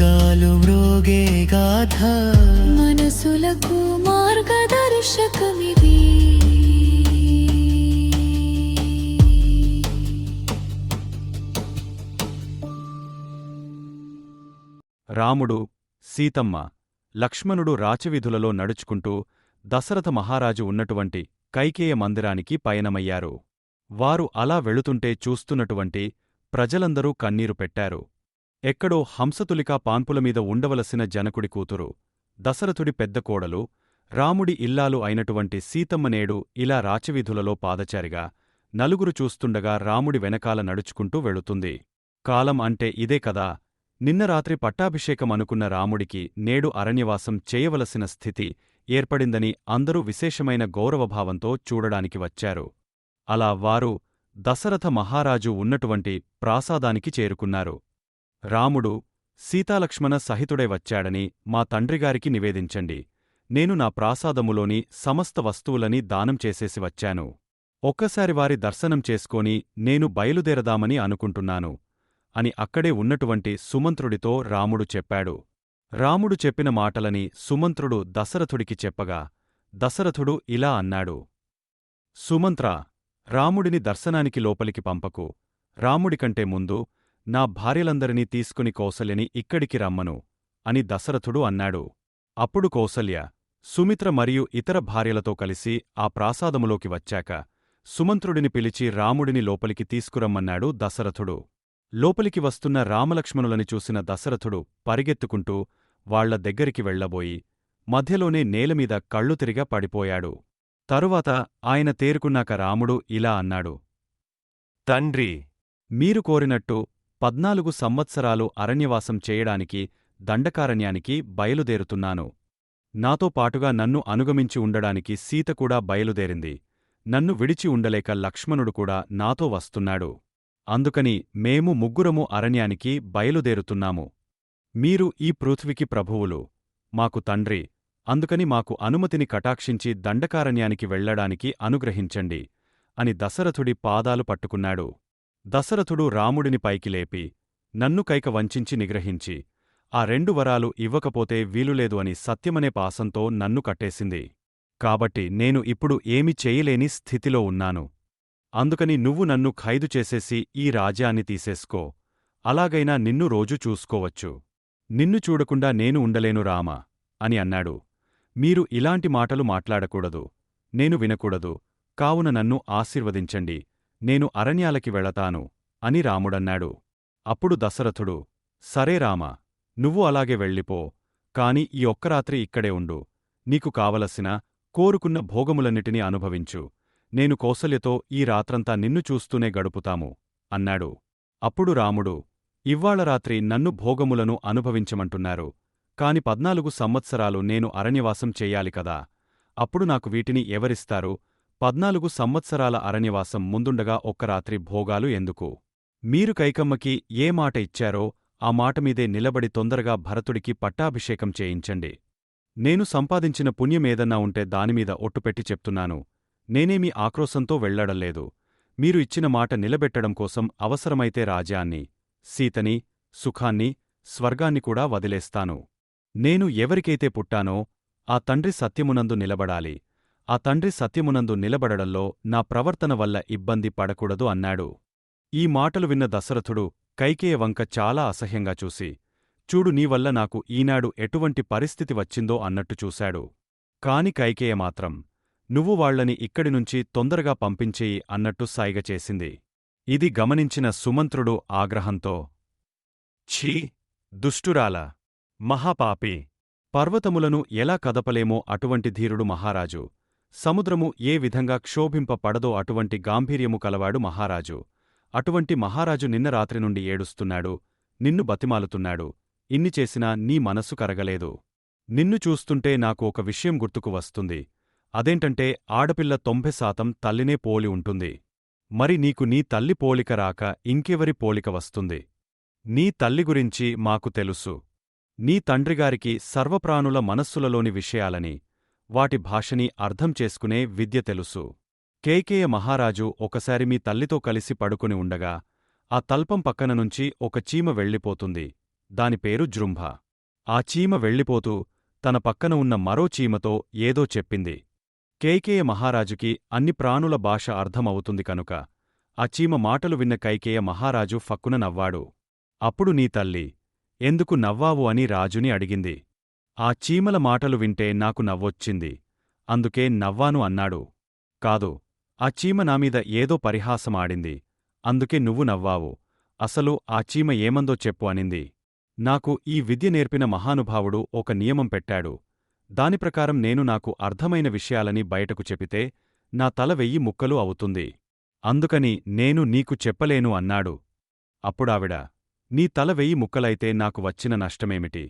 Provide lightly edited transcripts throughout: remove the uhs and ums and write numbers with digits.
యుగాలు మ్రోగే గాథ మనసులకు మార్గదర్శకమిది. రాముడు, సీతమ్మ, లక్ష్మణుడు రాచవీధులలో నడుచుకుంటూ దశరథ మహారాజు ఉన్నటువంటి కైకేయ మందిరానికి పయనమయ్యారు. వారు అలా వెళుతుంటే చూస్తున్నటువంటి ప్రజలందరూ కన్నీరు పెట్టారు. ఎక్కడో హంసతులికా పాన్పులమీద ఉండవలసిన జనకుడి కూతురు, దశరథుడి పెద్ద కోడలు, రాముడి ఇల్లాలు అయినటువంటి సీతమ్మ నేడు ఇలా రాచవీధులలో పాదచారిగా నలుగురు చూస్తుండగా రాముడి వెనకాల నడుచుకుంటూ వెళుతుంది. కాలం అంటే ఇదే కదా. నిన్న రాత్రి పట్టాభిషేకం అనుకున్న రాముడికి నేడు అరణ్యవాసం చేయవలసిన స్థితి ఏర్పడిందని అందరూ విశేషమైన గౌరవభావంతో చూడడానికి వచ్చారు. అలా వారు దశరథ మహారాజు ఉన్నటువంటి ప్రాసాదానికి చేరుకున్నారు. రాముడు, సీతాలక్ష్మణ సహితుడై వచ్చాడని మా తండ్రిగారికి నివేదించండి. నేను నా ప్రాసాదములోని సమస్త వస్తువులని దానం చేసేసి వచ్చాను. ఒక్కసారి వారి దర్శనం చేసుకొని నేను బయలుదేరదామని అనుకుంటున్నాను అని అక్కడే ఉన్నటువంటి సుమంత్రుడితో రాముడు చెప్పాడు. రాముడు చెప్పిన మాటలని సుమంత్రుడు దశరథుడికి చెప్పగా దశరథుడు ఇలా అన్నాడు: సుమంత్రా, రాముడిని దర్శనానికి లోపలికి పంపకు. రాముడికంటే ముందు నా భార్యలందరినీ తీసుకుని కౌసల్యని ఇక్కడికి రమ్మను అని దశరథుడు అన్నాడు. అప్పుడు కౌసల్య, సుమిత్ర మరియు ఇతర భార్యలతో కలిసి ఆ ప్రాసాదములోకి వచ్చాక సుమంత్రుడిని పిలిచి రాముడిని లోపలికి తీసుకురమ్మన్నాడు దశరథుడు. లోపలికి వస్తున్న రామలక్ష్మణులని చూసిన దశరథుడు పరిగెత్తుకుంటూ వాళ్ల దగ్గరికి వెళ్లబోయి మధ్యలోనే నేలమీద కళ్ళు తిరిగా పడిపోయాడు. తరువాత ఆయన తేరుకున్నాక రాముడు ఇలా అన్నాడు: తండ్రి, మీరు కోరినట్టు 14 సంవత్సరాలు అరణ్యవాసం చేయడానికి దండకారణ్యానికి బయలుదేరుతున్నాను. నాతో పాటుగా నన్ను అనుగమించి ఉండడానికి సీత కూడా బయలుదేరింది. నన్ను విడిచి ఉండలేక లక్ష్మణుడు కూడా నాతో వస్తున్నాడు. అందుకని మేము ముగ్గురము అరణ్యానికి బయలుదేరుతున్నాము. మీరు ఈ పృథ్వికి ప్రభువులు, మాకు తండ్రి. అందుకని మాకు అనుమతిని కటాక్షించి దండకారణ్యానికి వెళ్లడానికి అనుగ్రహించండి అని దశరథుడి పాదాలు పట్టుకున్నాడు. దశరథుడు రాముడిని పైకి లేపి, నన్ను కైక వంచించి నిగ్రహించి, ఆ 2 వరాలు ఇవ్వకపోతే వీలులేదు అని సత్యమనే పాసంతో నన్ను కట్టేసింది. కాబట్టి నేను ఇప్పుడు ఏమి చేయలేని స్థితిలో ఉన్నాను. అందుకని నువ్వు నన్ను ఖైదు చేసేసి ఈ రాజ్యాన్ని తీసేసుకో. అలాగైనా నిన్ను రోజూ చూసుకోవచ్చు. నిన్ను చూడకుండా నేను ఉండలేను రామా అని అన్నాడు. మీరు ఇలాంటి మాటలు మాట్లాడకూడదు, నేను వినకూడదు. కావున నన్ను ఆశీర్వదించండి. నేను అరణ్యాలకి వెళతాను అని రాముడన్నాడు. అప్పుడు దశరథుడు, సరే రామా, నువ్వు అలాగే వెళ్ళిపో. కాని ఈ ఒక్కరాత్రి ఇక్కడే ఉండు. నీకు కావలసిన కోరుకున్న భోగములన్నిటినీ అనుభవించు. నేను కౌసల్యతో ఈ రాత్రంతా నిన్ను చూస్తూనే గడుపుతాము అన్నాడు. అప్పుడు రాముడు, ఇవ్వాళ రాత్రి నన్ను భోగములను అనుభవించమంటున్నారు. కాని 14 సంవత్సరాలు నేను అరణ్యవాసం చెయ్యాలి కదా. అప్పుడు నాకు వీటిని ఎవరిస్తారు? 14 సంవత్సరాల అరణ్యవాసం ముందుండగా ఒక్కరాత్రి భోగాలు ఎందుకు? మీరు కైకమ్మకి ఏ మాట ఇచ్చారో ఆ మాటమీదే నిలబడి తొందరగా భరతుడికి పట్టాభిషేకం చేయించండి. నేను సంపాదించిన పుణ్యమేదన్నా ఉంటే దానిమీద ఒట్టుపెట్టి చెప్తున్నాను. నేనేమీ ఆక్రోశంతో వెళ్లడంలేదు. మీరు ఇచ్చిన మాట నిలబెట్టడం కోసం అవసరమైతే రాజ్యాన్ని, సీతని, సుఖాన్ని, స్వర్గాన్ని కూడా వదిలేస్తాను. నేను ఎవరికైతే పుట్టానో ఆ తండ్రి సత్యమునందు నిలబడాలి. ఆ తండ్రి సత్యమునందు నిలబడడంలో నా ప్రవర్తన వల్ల ఇబ్బంది పడకూడదు అన్నాడు. ఈ మాటలు విన్న దశరథుడు కైకేయ వంక చాలా అసహ్యంగా చూసి, చూడు, నీవల్ల నాకు ఈనాడు ఎటువంటి పరిస్థితి వచ్చిందో అన్నట్టు చూశాడు. కాని కైకేయ మాత్రం, నువ్వు వాళ్లని ఇక్కడినుంచి తొందరగా పంపించేయి అన్నట్టు సైగ చేసింది. ఇది గమనించిన సుమంత్రుడు ఆగ్రహంతో, ఛీ, దుష్టురాల, మహాపాపి! పర్వతములను ఎలా కదపలేమో అటువంటి ధీరుడు మహారాజు, సముద్రము ఏ విధంగా క్షోభింపపడదో అటువంటి గాంభీర్యము కలవాడు మహారాజు. అటువంటి మహారాజు నిన్న రాత్రి నుండి ఏడుస్తున్నాడు, నిన్ను బతిమాలుతున్నాడు. ఇన్ని చేసినా నీ మనస్సు కరగలేదు. నిన్ను చూస్తుంటే నాకు ఒక విషయం గుర్తుకు వస్తుంది. అదేంటంటే ఆడపిల్ల 90% తల్లినే పోలి ఉంటుంది. మరి నీకు నీ తల్లి పోలిక రాక ఇంకెవరి పోలిక వస్తుంది? నీ తల్లి గురించి మాకు తెలుసు. నీ తండ్రిగారికి సర్వప్రాణుల మనస్సులలోని విషయాలని, వాటి భాషని అర్థం చేసుకునే విద్య తెలుసు. కైకేయ మహారాజు ఒకసారి మీ తల్లితో కలిసి పడుకుని ఉండగా ఆ తల్పం పక్కన నుంచి ఒక చీమ వెళ్ళిపోతుంది. దాని పేరు జృంభ. ఆ చీమ వెళ్ళిపోతూ తన పక్కన ఉన్న మరో చీమతో ఏదో చెప్పింది. కైకేయ మహారాజుకి అన్ని ప్రాణుల భాష అర్థమవుతుంది కనుక ఆ చీమ మాటలు విన్న కైకేయ మహారాజు ఫక్కున నవ్వాడు. అప్పుడు నీ తల్లి ఎందుకు నవ్వావు అని రాజుని అడిగింది. ఆ చీమల మాటలు వింటే నాకు నవ్వొచ్చింది, అందుకే నవ్వాను అన్నాడు. కాదు, ఆ చీమ నామీద ఏదో పరిహాసమాడింది, అందుకే నువ్వు నవ్వావు. అసలు ఆ చీమ ఏమందో చెప్పు అనింది. నాకు ఈ విద్య నేర్పిన మహానుభావుడు ఒక నియమం పెట్టాడు. దాని ప్రకారం నేను నాకు అర్థమైన విషయాలని బయటకు చెపితే నా తల 1000 ముక్కలు అవుతుంది. అందుకని నేను నీకు చెప్పలేను అన్నాడు. అప్పుడావిడ, నీ తల 1000 ముక్కలైతే నాకు వచ్చిన నష్టమేమిటి?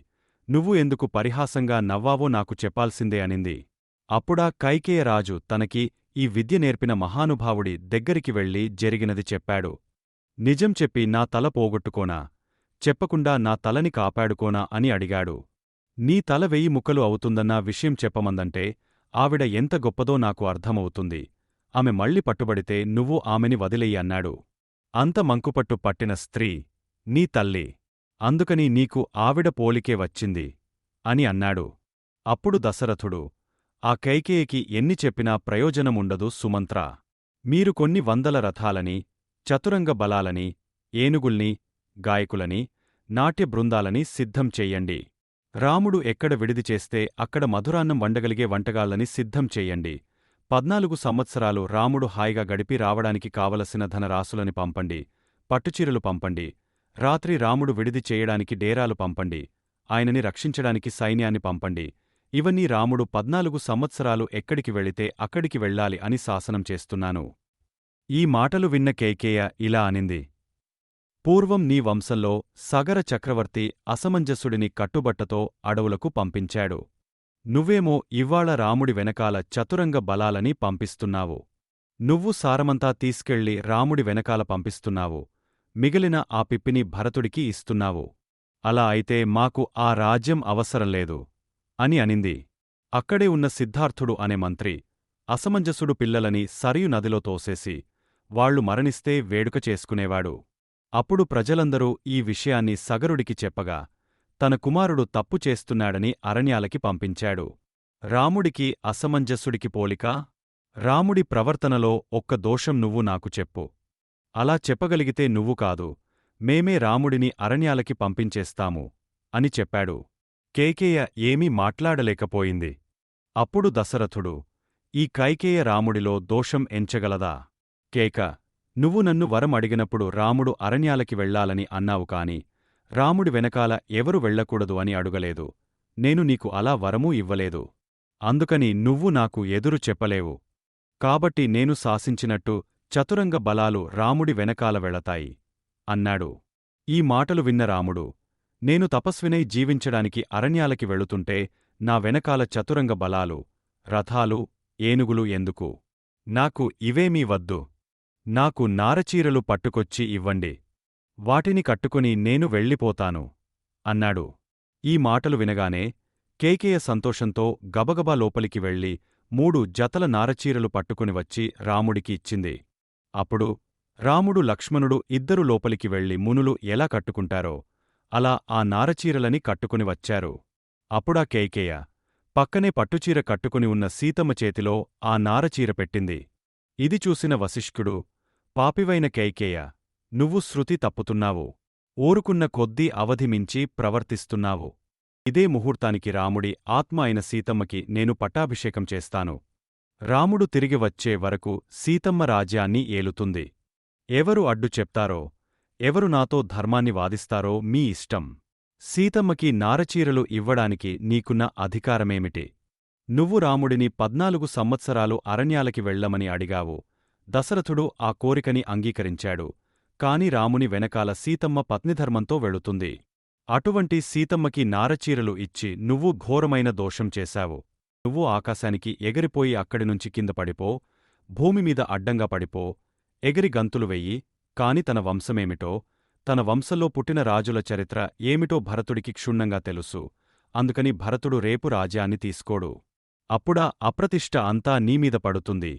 నువ్వు ఎందుకు పరిహాసంగా నవ్వావో నాకు చెప్పాల్సిందే అనింది. అప్పుడా కైకేయరాజు తనకి ఈ విద్య నేర్పిన మహానుభావుడి దగ్గరికి వెళ్ళి జరిగినది చెప్పాడు. నిజం చెప్పి నా తల పోగొట్టుకోనా, చెప్పకుండా నా తలని కాపాడుకోనా అని అడిగాడు. నీ తల 1000 ముక్కలు అవుతుందన్న విషయం చెప్పమందంటే ఆవిడ ఎంత గొప్పదో నాకు అర్థమవుతుంది. ఆమె మళ్ళీ పట్టుబడితే నువ్వు ఆమెని వదిలెయ్యి అన్నాడు. అంత మంకుపట్టు పట్టిన స్త్రీ నీ తల్లి, అందుకని నీకు ఆవిడ పోలికే వచ్చింది అని అన్నాడు. అప్పుడు దశరథుడు, ఆ కైకేయికి ఎన్ని చెప్పినా ప్రయోజనముండదు సుమంత్రా. మీరు కొన్ని వందల రథాలని, చతురంగ బలాలని, ఏనుగుల్ని, గాయకులని, నాట్య బృందాలని సిద్ధం చెయ్యండి. రాముడు ఎక్కడ విడిది చేస్తే అక్కడ మధురాన్నం వండగలిగే వంటగాళ్ళని సిద్ధం చెయ్యండి. 14 సంవత్సరాలు రాముడు హాయిగా గడిపి రావడానికి కావలసిన ధనరాసులని పంపండి. పట్టుచీరలు పంపండి. రాత్రి రాముడు విడిది చేయడానికి డేరాలు పంపండి. ఆయనని రక్షించడానికి సైన్యాన్ని పంపండి. ఇవన్నీ రాముడు 14 సంవత్సరాలు ఎక్కడికి వెళితే అక్కడికి వెళ్ళాలి అని శాసనం చేస్తున్నాను. ఈ మాటలు విన్న కైకేయ ఇలా అనింది. పూర్వం నీ వంశంలో సగర చక్రవర్తి అసమంజసుడిని కట్టుబట్టతో అడవులకు పంపించాడు. నువ్వేమో ఇవ్వాళ రాముడి వెనకాల చతురంగ బలాలని పంపిస్తున్నావు. నువ్వు సారమంతా తీసుకెళ్ళి రాముడి వెనకాల పంపిస్తున్నావు. మిగిలిన ఆ పిప్పిని భరతుడికి ఇస్తున్నావు. అలా అయితే మాకు ఆ రాజ్యం అవసరంలేదు అని అనింది. అక్కడే ఉన్న సిద్ధార్థుడు అనే మంత్రి అసమంజసుడు పిల్లలని సరియు నదిలో తోసేసి వాళ్లు మరణిస్తే వేడుక చేసుకునేవాడు. అప్పుడు ప్రజలందరూ ఈ విషయాన్ని సగరుడికి చెప్పగా తన కుమారుడు తప్పు చేస్తున్నాడని అరణ్యాలకి పంపించాడు. రాముడికి అసమంజసుడికి పోలిక? రాముడి ప్రవర్తనలో ఒక్క దోషం నువ్వు నాకు చెప్పు. అలా చెప్పగలిగితే నువ్వు కాదు, మేమే రాముడిని అరణ్యాలకి పంపించేస్తాము అని చెప్పాడు. కైకేయ ఏమీ మాట్లాడలేకపోయింది. అప్పుడు దశరథుడు, ఈ కైకేయ రాముడిలో దోషం ఎంచగలదా? కేక, నువ్వు నన్ను వరం అడిగినప్పుడు రాముడు అరణ్యాలకి వెళ్లాలని అన్నావు కాని రాముడి వెనకాల ఎవరు వెళ్లకూడదు అని అడుగలేదు. నేను నీకు అలా వరమూ ఇవ్వలేదు. అందుకని నువ్వు నాకు ఎదురు చెప్పలేవు. కాబట్టి నేను శాసించినట్టు చతురంగ బలాలు రాముడి వెనకాల వెళతాయి అన్నాడు. ఈ మాటలు విన్న రాముడు, నేను తపస్వినై జీవించడానికి అరణ్యాలకి వెళుతుంటే నా వెనకాల చతురంగ బలాలు, రథాలు, ఏనుగులు ఎందుకు? నాకు ఇవేమీ వద్దు. నాకు నారచీరలు పట్టుకొచ్చి ఇవ్వండి. వాటిని కట్టుకుని నేను వెళ్ళిపోతాను అన్నాడు. ఈ మాటలు వినగానే కైకేయ సంతోషంతో గబగబా లోపలికి వెళ్ళి 3 జతల నారచీరలు పట్టుకుని వచ్చి రాముడికి ఇచ్చింది. అప్పుడు రాముడు లక్ష్మణుడు ఇద్దరు లోపలికి వెళ్లి మునులు ఎలా కట్టుకుంటారో అలా ఆ నారచీరలని కట్టుకుని వచ్చారు. అప్పుడా కైకేయ పక్కనే పట్టుచీర కట్టుకుని ఉన్న సీతమ్మ చేతిలో ఆ నారచీర పెట్టింది. ఇది చూసిన వశిష్ఠుడు, పాపివైన కైకేయ, నువ్వు శృతి తప్పుతున్నావు. ఊరుకున్న కొద్దీ అవధిమించి ప్రవర్తిస్తున్నావు. ఇదే ముహూర్తానికి రాముడి ఆత్మ అయిన సీతమ్మకి నేను పట్టాభిషేకం చేస్తాను. రాముడు తిరిగి వచ్చే వరకు సీతమ్మ రాజ్యాన్ని ఏలుతుంది. ఎవరు అడ్డు చెప్తారో, ఎవరు నాతో ధర్మాన్ని వాదిస్తారో మీ ఇష్టం. సీతమ్మకి నారచీరలు ఇవ్వడానికి నీకున్న అధికారమేమిటి? నువ్వు రాముడిని 14 సంవత్సరాలు అరణ్యాలకి వెళ్లమని అడిగావు. దశరథుడు ఆ కోరికని అంగీకరించాడు. కాని రాముని వెనకాల సీతమ్మ పత్నిధర్మంతో వెళుతుంది. అటువంటి సీతమ్మకి నారచీరలు ఇచ్చి నువ్వు ఘోరమైన దోషం చేశావు. నువ్వు ఆకాశానికి ఎగిరిపోయి అక్కడినుంచి కింద పడిపో, భూమిమీద అడ్డంగా పడిపో, ఎగిరి గంతులు వెయ్యి. కాని తన వంశమేమిటో, తన వంశంలో పుట్టిన రాజుల చరిత్ర ఏమిటో భరతుడికి క్షుణ్ణంగా తెలుసు. అందుకని భరతుడు రేపు రాజ్యాన్ని తీసుకోడు. అప్పుడా అప్రతిష్ఠ అంతా నీమీద పడుతుంది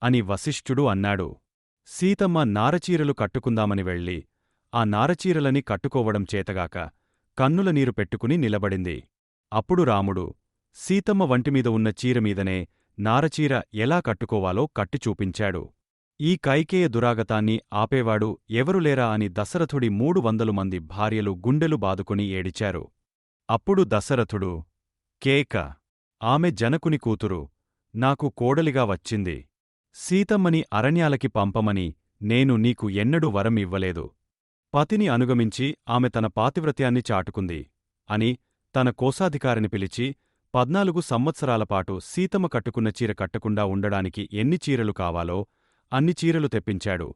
అని వశిష్ఠుడు అన్నాడు. సీతమ్మ నారచీరలు కట్టుకుందామని వెళ్ళి ఆ నారచీరలని కట్టుకోవడం చేతగాక కన్నుల నీరు పెట్టుకుని నిలబడింది. అప్పుడు రాముడు సీతమ్మ వంటిమీద ఉన్న చీరమీదనే నారచీర ఎలా కట్టుకోవాలో కట్టి చూపించాడు. ఈ కైకేయ దురాగతాన్ని ఆపేవాడు ఎవరులేరా అని దశరథుడి 300 మంది భార్యలు గుండెలు బాదుకుని ఏడిచారు. అప్పుడు దశరథుడు, కేక, ఆమె జనకుని కూతురు, నాకు కోడలిగా వచ్చింది. సీతమ్మని అరణ్యాలకి పంపమని నేను నీకు ఎన్నడూ వరం ఇవ్వలేదు. పతిని అనుగమించి ఆమె తన పాతివ్రత్యాన్ని చాటుకుంది అని తన కోశాధికారిని పిలిచి 14 సంవత్సరాలపాటు సీతమ్మ కట్టుకున్న చీర కట్టకుండా ఉండడానికి ఎన్ని చీరలు కావాలో అన్ని చీరలు తెప్పించాడు.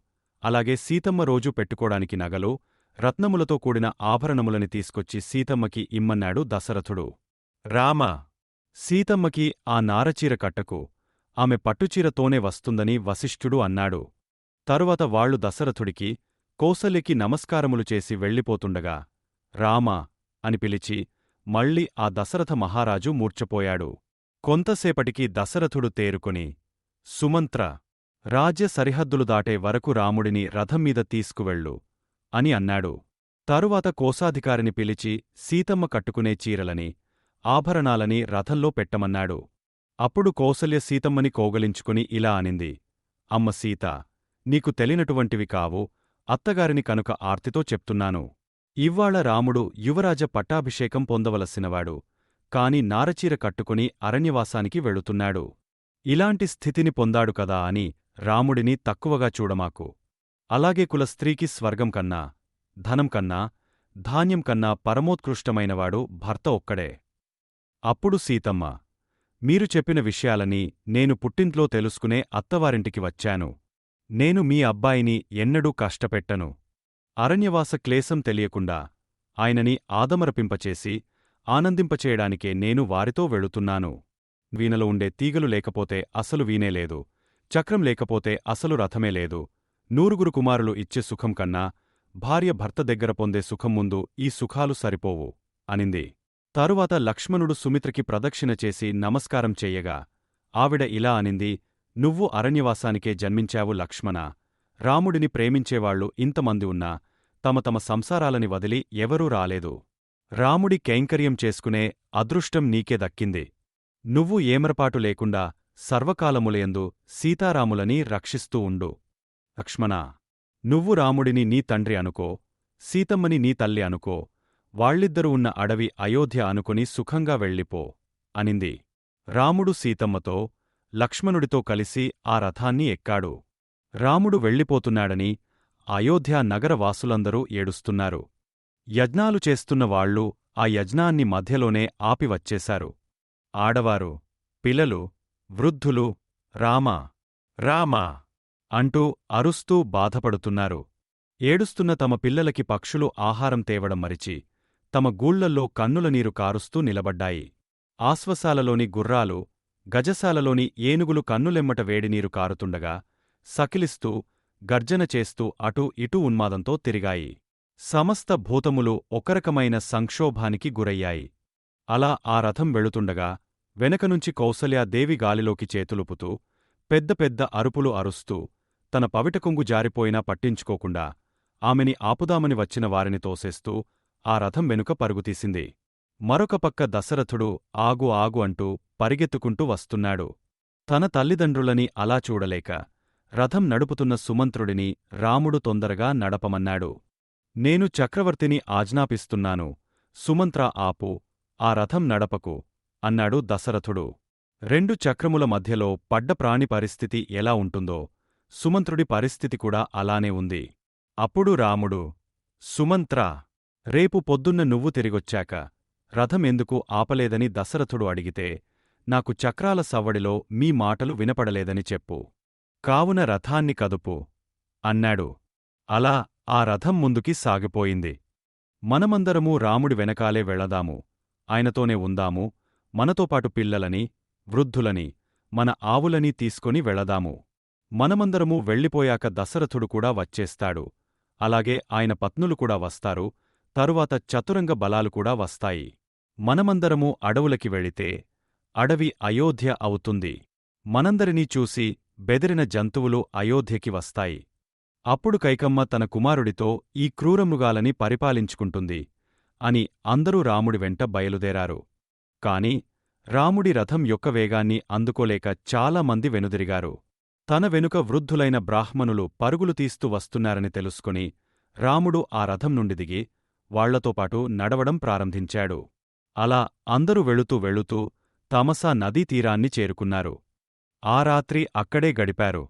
అలాగే సీతమ్మ రోజూ పెట్టుకోడానికి నగలు, రత్నములతో కూడిన ఆభరణములని తీసుకొచ్చి సీతమ్మకి ఇమ్మన్నాడు దశరథుడు. రామ, సీతమ్మకి ఆ నారచీర కట్టకు, ఆమె పట్టుచీరతోనే వస్తుందని వశిష్ఠుడు అన్నాడు. తరువాత వాళ్లు దశరథుడికి, కౌసల్యకి నమస్కారములు చేసి వెళ్ళిపోతుండగా రామా అని పిలిచి మళ్ళీ ఆ దశరథ మహారాజు మూర్ఛపోయాడు. కొంతసేపటికి దశరథుడు తేరుకొని, సుమంత్ర, రాజ్య సరిహద్దులు దాటే వరకు రాముడిని రథంమీద తీసుకువెళ్ళు అని అన్నాడు. తరువాత కోశాధికారిని పిలిచి సీతమ్మ కట్టుకునే చీరలని, ఆభరణాలని రథంలో పెట్టమన్నాడు. అప్పుడు కౌసల్య సీతమ్మని కోగలించుకుని ఇలా అనింది, అమ్మ సీత, నీకు తెలియనటువంటివి కావు, అత్తగారిని కనుక ఆర్తితో చెప్తున్నాను. ఇవ్వాళ రాముడు యువరాజ పట్టాభిషేకం పొందవలసినవాడు, కాని నారచీర కట్టుకుని అరణ్యవాసానికి వెళుతున్నాడు. ఇలాంటి స్థితిని పొందాడు కదా అని రాముడిని తక్కువగా చూడమాకు. అలాగే కులస్త్రీకి స్వర్గం కన్నా, ధనం కన్నా, ధాన్యం కన్నా పరమోత్కృష్టమైనవాడు భర్త ఒక్కడే. అప్పుడు సీతమ్మ, మీరు చెప్పిన విషయాలని నేను పుట్టింట్లో తెలుసుకునే అత్తవారింటికి వచ్చాను. నేను మీ అబ్బాయిని ఎన్నడూ కష్టపెట్టను. అరణ్యవాస క్లేశం తెలియకుండా ఆయనని ఆదమరపింపచేసి ఆనందింపచేయడానికే నేను వారితో వెళుతున్నాను. వీణలో ఉండే తీగలు లేకపోతే అసలు వీనేలేదు, చక్రం లేకపోతే అసలు రథమే లేదు. 100 కుమారులు ఇచ్చే సుఖం కన్నా భార్య భర్త దగ్గర పొందే సుఖం ముందు ఈ సుఖాలు సరిపోవు అనింది. తరువాత లక్ష్మణుడు సుమిత్రకి ప్రదక్షిణ చేసి నమస్కారం చెయ్యగా ఆవిడ ఇలా అనింది, నువ్వు అరణ్యవాసానికే జన్మించావు లక్ష్మణా. రాముడిని ప్రేమించేవాళ్లు ఇంతమంది ఉన్నా తమ తమ సంసారాలని వదిలి ఎవరూ రాలేదు. రాముడి కైంకర్యం చేసుకునే అదృష్టం నీకే దక్కింది. నువ్వు ఏమరపాటు లేకుండా సర్వకాలములయందు సీతారాములని రక్షిస్తూ ఉండు. లక్ష్మణా, నువ్వు రాముడిని నీ తండ్రి అనుకో, సీతమ్మని నీ తల్లి అనుకో, వాళ్ళిద్దరూ ఉన్న అడవి అయోధ్య అనుకుని సుఖంగా వెళ్ళిపో అనింది. రాముడు సీతమ్మతో, లక్ష్మణుడితో కలిసి ఆ రథాన్ని ఎక్కాడు. రాముడు వెళ్ళిపోతున్నాడని అయోధ్యా నగరవాసులందరూ ఏడుస్తున్నారు. యజ్ఞాలు చేస్తున్న వాళ్లు ఆ యజ్ఞాన్ని మధ్యలోనే ఆపివచ్చేశారు. ఆడవారు, పిల్లలు, వృద్ధులు రామా, రామా అంటూ అరుస్తూ బాధపడుతున్నారు. ఏడుస్తున్న తమ పిల్లలకి పక్షులు ఆహారం తేవడం మరిచి తమ గూళ్లల్లో కన్నుల నీరు కారుస్తూ నిలబడ్డాయి. ఆశ్వశాలలోని గుర్రాలు, గజశాలలోని ఏనుగులు కన్నులెమ్మట వేడినీరు కారుతుండగా సకిలిస్తూ, గర్జన చేస్తూ అటూ ఇటూ ఉన్మాదంతో తిరిగాయి. సమస్త భూతములు ఒకరకమైన సంక్షోభానికి గురయ్యాయి. అలా ఆ రథం వెళుతుండగా వెనకనుంచి కౌసల్యాదేవి గాలిలోకి చేతులుపుతూ, పెద్ద పెద్ద అరుపులు అరుస్తూ, తన పవిటకొంగు జారిపోయినా పట్టించుకోకుండా ఆమెని ఆపుదామని వచ్చిన వారిని తోసేస్తూ ఆ రథం వెనుక పరుగుతీసింది. మరొక పక్క దశరథుడు ఆగు ఆగు అంటూ పరిగెత్తుకుంటూ వస్తున్నాడు. తన తల్లిదండ్రులని అలా చూడలేక రథం నడుపుతున్న సుమంత్రుడిని రాముడు తొందరగా నడపమన్నాడు. నేను చక్రవర్తిని ఆజ్ఞాపిస్తున్నాను, సుమంత్ర ఆపు, ఆ రథం నడపకు అన్నాడు దశరథుడు. 2 చక్రముల మధ్యలో పడ్డ ప్రాణి పరిస్థితి ఎలా ఉంటుందో సుమంత్రుడి పరిస్థితి కూడా అలానే ఉంది. అప్పుడు రాముడు, సుమంత్రా, రేపు పొద్దున్న నువ్వు తిరిగొచ్చాక రథం ఎందుకు ఆపలేదని దశరథుడు అడిగితే నాకు చక్రాల సవ్వడిలో మీ మాటలు వినపడలేదని చెప్పు. కావున రథాన్ని కదుపు అన్నాడు. అలా ఆ రథం ముందుకి సాగిపోయింది. మనమందరమూ రాముడి వెనకాలే వెళదాము, ఆయనతోనే ఉందాము, మనతోపాటు పిల్లలని, వృద్ధులని, మన ఆవులని తీసుకొని వెళదాము. మనమందరమూ వెళ్ళిపోయాక దశరథుడు కూడా వచ్చేస్తాడు. అలాగే ఆయన పత్నులు కూడా వస్తారు. తరువాత చతురంగ బలాలు కూడా వస్తాయి. మనమందరమూ అడవులకి వెళితే అడవి అయోధ్య అవుతుంది. మనందరినీ చూసి బెదిరిన జంతువులు అయోధ్యకి వస్తాయి. అప్పుడు కైకమ్మ తన కుమారుడితో ఈ క్రూరమృగాలని పరిపాలించుకుంటుంది. అని అందరూ రాముడి వెంట బయలుదేరారు. కాని రాముడి రథం యొక్క వేగాన్ని అందుకోలేక చాలామంది వెనుదిరిగారు. తన వెనుక వృద్ధులైన బ్రాహ్మణులు పరుగులు తీస్తూ వస్తున్నారని తెలుసుకుని రాముడు ఆ రథం నుండి దిగి వాళ్లతోపాటు నడవడం ప్రారంభించాడు. అలా అందరూ వెళుతూ వెళుతూ తమసా నదీ తీరాన్ని చేరుకున్నారు. ఆ రాత్రి అక్కడే గడిపారు.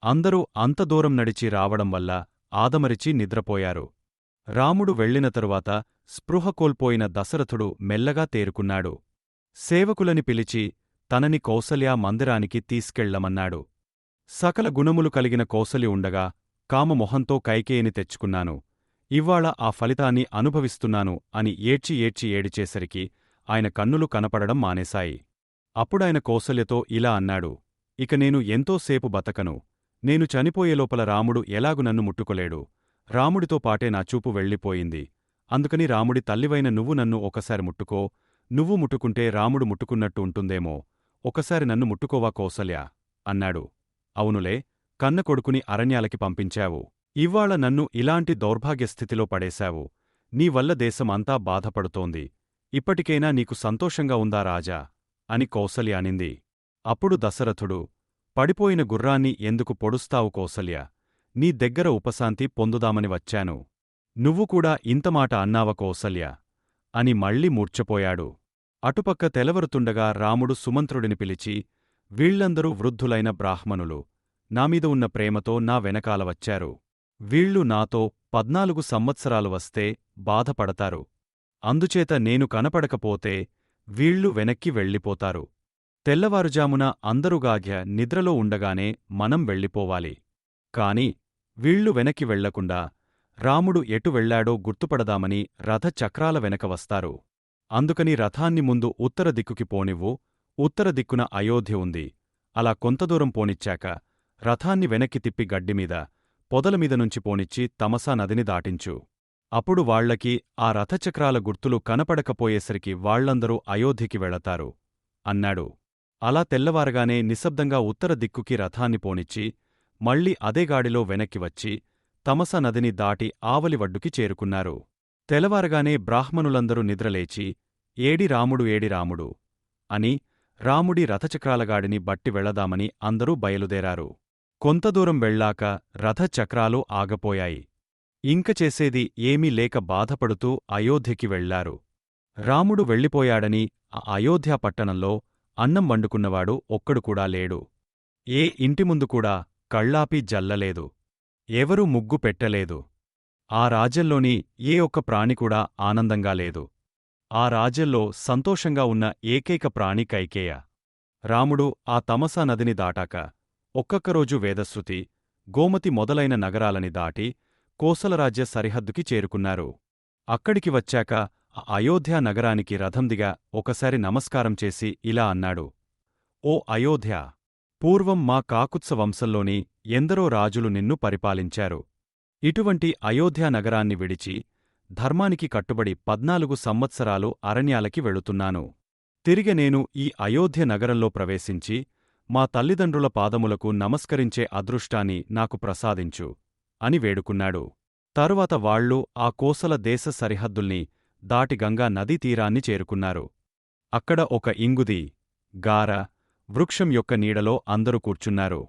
అందరూ అంత దూరం నడిచి రావడం వల్ల ఆదమరిచి నిద్రపోయారు. రాముడు వెళ్లిన తరువాత స్పృహ కోల్పోయిన దశరథుడు మెల్లగా తేరుకున్నాడు. సేవకులని పిలిచి తనని కౌసల్యా మందిరానికి తీసుకెళ్లమన్నాడు. సకల గుణములు కలిగిన కౌసల్య ఉండగా కామమొహంతో కైకేయిని తెచ్చుకున్నాను. ఇవ్వాళ ఆ ఫలితాన్ని అనుభవిస్తున్నాను అని ఏడ్చి ఏడిచేసరికి ఆయన కన్నులు కనపడడం మానేశాయి. అప్పుడాయన కౌసల్యతో ఇలా అన్నాడు, ఇక నేను ఎంతోసేపు బతకను. నేను చనిపోయేలోపల రాముడు ఎలాగు నన్ను ముట్టుకోలేడు. రాముడితో పాటే నా చూపు వెళ్ళిపోయింది. అందుకని రాముడి తల్లివైన నువ్వు నన్ను ఒకసారి ముట్టుకో. నువ్వు ముట్టుకుంటే రాముడు ముట్టుకున్నట్టు ఉంటుందేమో. ఒకసారి నన్ను ముట్టుకోవా కౌసల్యా అన్నాడు. అవునులే, కన్న కొడుకుని అరణ్యాలకి పంపించావు. ఇవ్వాళ నన్ను ఇలాంటి దౌర్భాగ్యస్థితిలో పడేశావు. నీవల్ల దేశం అంతా బాధపడుతోంది. ఇప్పటికైనా నీకు సంతోషంగా ఉందా రాజా అని కౌసల్య అనింది. అప్పుడు దశరథుడు, పడిపోయిన గుర్రాన్ని ఎందుకు పొడుస్తావు కౌసల్య? నీ దగ్గర ఉపశాంతి పొందుదామని వచ్చాను. నువ్వు కూడా ఇంతమాట అన్నావ కౌసల్య అని మళ్ళీ మూర్ఛపోయాడు. అటుపక్క తెలవరుతుండగా రాముడు సుమంత్రుడిని పిలిచి, వీళ్లందరూ వృద్ధులైన బ్రాహ్మణులు. నామీద ఉన్న ప్రేమతో నా వెనకాల వచ్చారు. వీళ్ళు నాతో 14 సంవత్సరాలు వస్తే బాధపడతారు. అందుచేత నేను కనపడకపోతే వీళ్ళు వెనక్కి వెళ్ళిపోతారు. తెల్లవారుజామున అందరుగాగ్య నిద్రలో ఉండగానే మనం వెళ్ళిపోవాలి. కాని వీళ్ళు వెనక్కి వెళ్లకుండా రాముడు ఎటు వెళ్లాడో గుర్తుపడదామని రథచక్రాల వెనక వస్తారు. అందుకని రథాన్ని ముందు ఉత్తర దిక్కుకి పోనివ్వు. ఉత్తర దిక్కున అయోధ్య ఉంది. అలా కొంతదూరం పోనిచ్చాక రథాన్ని వెనక్కి తిప్పి గడ్డిమీద పొదలమీద నుంచి పోనిచ్చి తమసా నదిని దాటించు. అప్పుడు వాళ్లకి ఆ రథచక్రాల గుర్తులు కనపడకపోయేసరికి వాళ్లందరూ అయోధ్యకి వెళతారు అన్నాడు. అలా తెల్లవారగానే నిశ్శబ్దంగా ఉత్తర దిక్కుకి రథాన్ని పోనిచ్చి మళ్ళీ అదే గాడిలో వెనక్కి వచ్చి తమసా నదిని దాటి ఆవలివడ్డుకి చేరుకున్నారు. తెల్లవారగానే బ్రాహ్మణులందరూ నిద్రలేచి ఏడి రాముడు అని రాముడి రథచక్రాలగాడిని బట్టి వెళదామని అందరూ బయలుదేరారు. కొంతదూరం వెళ్లాక రథచక్రాలు ఆగపోయాయి. ఇంక చేసేది ఏమీ లేక బాధపడుతూ అయోధ్యకి వెళ్లారు. రాముడు వెళ్ళిపోయాడని ఆ అయోధ్యా పట్టణంలో అన్నం వండుకున్నవాడు ఒక్కడు కూడా లేడు. ఏ ఇంటిముందు కూడా కళ్ళాపి జల్లలేదు. ఎవరూ ముగ్గు పెట్టలేదు. ఆ రాజ్యంలోని ఏ ఒక్క ప్రాణికూడా ఆనందంగా లేదు. ఆ రాజ్యంలో సంతోషంగా ఉన్న ఏకైక ప్రాణి కైకేయ. రాముడు ఆ తమసా నదిని దాటాక ఒక్కొక్కరోజు వేదశ్రుతి, గోమతి మొదలైన నగరాలని దాటి కోసలరాజ్య సరిహద్దుకి చేరుకున్నారు. అక్కడికి వచ్చాక ఆ అయోధ్యా నగరానికి రథందిగా ఒకసారి నమస్కారం చేసి ఇలా అన్నాడు, ఓ అయోధ్య! పూర్వం మా కాకుత్స వంశంలోని ఎందరో రాజులు నిన్ను పరిపాలించారు. ఇటువంటి అయోధ్యా నగరాన్ని విడిచి ధర్మానికి కట్టుబడి 14 సంవత్సరాలు అరణ్యాలకి వెళుతున్నాను. తిరిగి నేను ఈ అయోధ్య నగరంలో ప్రవేశించి మా తల్లిదండ్రుల పాదములకు నమస్కరించే అదృష్టాన్ని నాకు ప్రసాదించు అని వేడుకున్నాడు. తరువాత వాళ్లు ఆ కోసల దేశ సరిహద్దుల్ని దాటి గంగా నదీ తీరాన్ని చేరుకున్నారు. అక్కడ ఒక ఇంగుది, గార, వృక్షం యొక్క నీడలో అందరూ కూర్చున్నారు.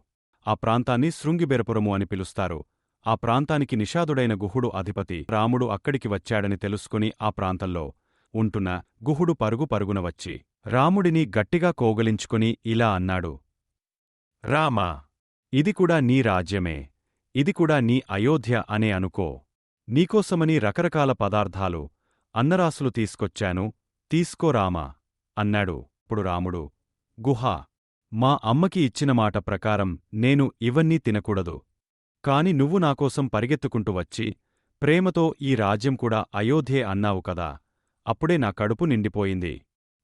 ఆ ప్రాంతాన్ని శృంగిబెరపురము అని పిలుస్తారు. ఆ ప్రాంతానికి నిషాదుడైన గుహుడు అధిపతి. రాముడు అక్కడికి వచ్చాడని తెలుసుకుని ఆ ప్రాంతంలో ఉంటున్న గుహుడు పరుగున వచ్చి రాముడిని గట్టిగా కోగలించుకుని ఇలా అన్నాడు, రామా! ఇది కూడా నీ రాజ్యమే. ఇది కూడా నీ అయోధ్య అనే అనుకో. నీకోసమని రకరకాల పదార్థాలు, అన్నరాసులు తీసుకొచ్చాను, తీసుకోరామా అన్నాడు. ఇప్పుడు రాముడు, గుహా! మా అమ్మకి ఇచ్చిన మాట ప్రకారం నేను ఇవన్నీ తినకూడదు. కాని నువ్వు నాకోసం పరిగెత్తుకుంటూ వచ్చి ప్రేమతో ఈ రాజ్యం కూడా అయోధ్యే అన్నావు కదా, అప్పుడే నా కడుపు నిండిపోయింది.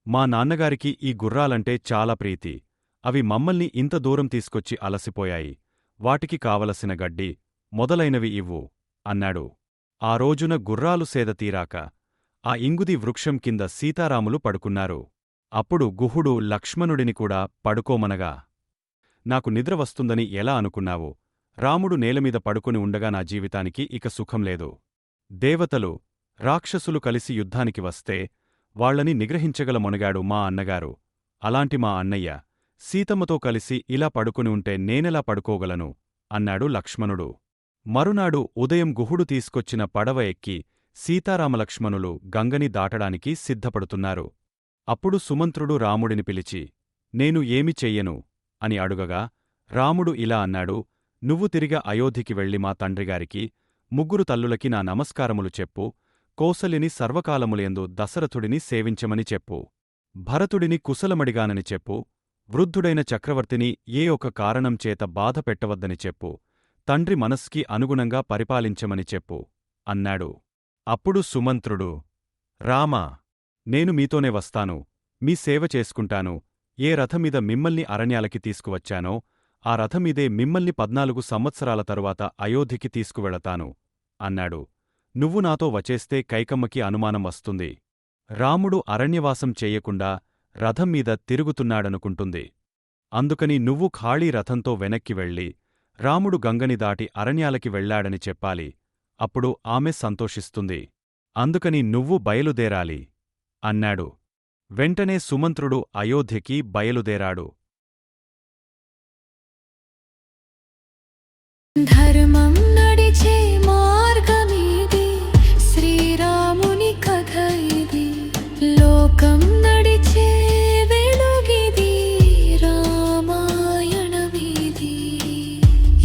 మా నాన్నగారికి ఈ గుర్రాలంటే చాలా ప్రీతి. అవి మమ్మల్ని ఇంత దూరం తీసుకొచ్చి అలసిపోయాయి. వాటికి కావలసిన గడ్డి మొదలైనవి ఇవ్వు అన్నాడు. ఆ రోజున గుర్రాలు సేద తీరాక ఆ ఇంగుది వృక్షం కింద సీతారాములు పడుకున్నారు. అప్పుడు గుహుడు లక్ష్మణుడిని కూడా పడుకోమనగా, నాకు నిద్ర వస్తుందని ఎలా అనుకున్నావు? రాముడు నేలమీద పడుకుని ఉండగా నా జీవితానికి ఇక సుఖం లేదు. దేవతలు రాక్షసులు కలిసి యుద్ధానికి వస్తే వాళ్లని నిగ్రహించగల మొనగాడు మా అన్నగారు. అలాంటి మా అన్నయ్య సీతమ్మతో కలిసి ఇలా పడుకుని ఉంటే నేనెలా పడుకోగలను అన్నాడు లక్ష్మణుడు. మరునాడు ఉదయం గుహుడు తీసుకొచ్చిన పడవ ఎక్కి సీతారామలక్ష్మణులు గంగని దాటడానికి సిద్ధపడుతున్నారు. అప్పుడు సుమంత్రుడు రాముడిని పిలిచి, నేను ఏమి చెయ్యను అని అడుగగా రాముడు ఇలా అన్నాడు, నువ్వు తిరిగ అయోధ్యకి వెళ్ళి మా తండ్రిగారికి, ముగ్గురు తల్లులకి నా నమస్కారములు చెప్పు, కోసలిని సర్వకాలములందు దశరథుడిని సేవించమని చెప్పు, భరతుడిని కుశలమడిగానని చెప్పు, వృద్ధుడైన చక్రవర్తిని ఏ ఒక కారణం చేత బాధ పెట్టవద్దని చెప్పు, తండ్రి మనస్కి అనుగుణంగా పరిపాలించమని చెప్పు అన్నాడు. అప్పుడు సుమంత్రుడు, రామా, నేను మీతోనే వస్తాను, మీ సేవ చేసుకుంటాను, ఏ రథమీద మిమ్మల్ని అరణ్యాలకి తీసుకువచ్చానో ఆ రథమీదే మిమ్మల్ని 14 సంవత్సరాల తరువాత అయోధ్యకి తీసుకువెళతాను అన్నాడు. నువ్వు నాతో వచ్చేస్తే కైకమ్మకి అనుమానం వస్తుంది. రాముడు అరణ్యవాసం చేయకుండా రథంమీద తిరుగుతున్నాడనుకుంటుంది. అందుకని నువ్వు ఖాళీ రథంతో వెనక్కి వెళ్ళి రాముడు గంగని దాటి అరణ్యాలకి వెళ్లాడని చెప్పాలి. అప్పుడు ఆమె సంతోషిస్తుంది. అందుకని నువ్వు బయలుదేరాలి అన్నాడు. వెంటనే సుమంత్రుడు అయోధ్యకి బయలుదేరాడు. ధర్మం నడిచే మార్గమీది, శ్రీరాముని కథ ఇది. లోకం నడిచే వెలుగిది, రామాయణమీది.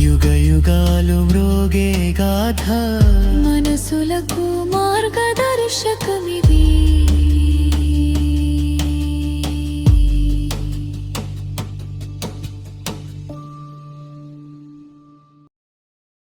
యుగ యుగాలు మ్రోగే గాథ, మనసులకు మార్గదర్శకమిది.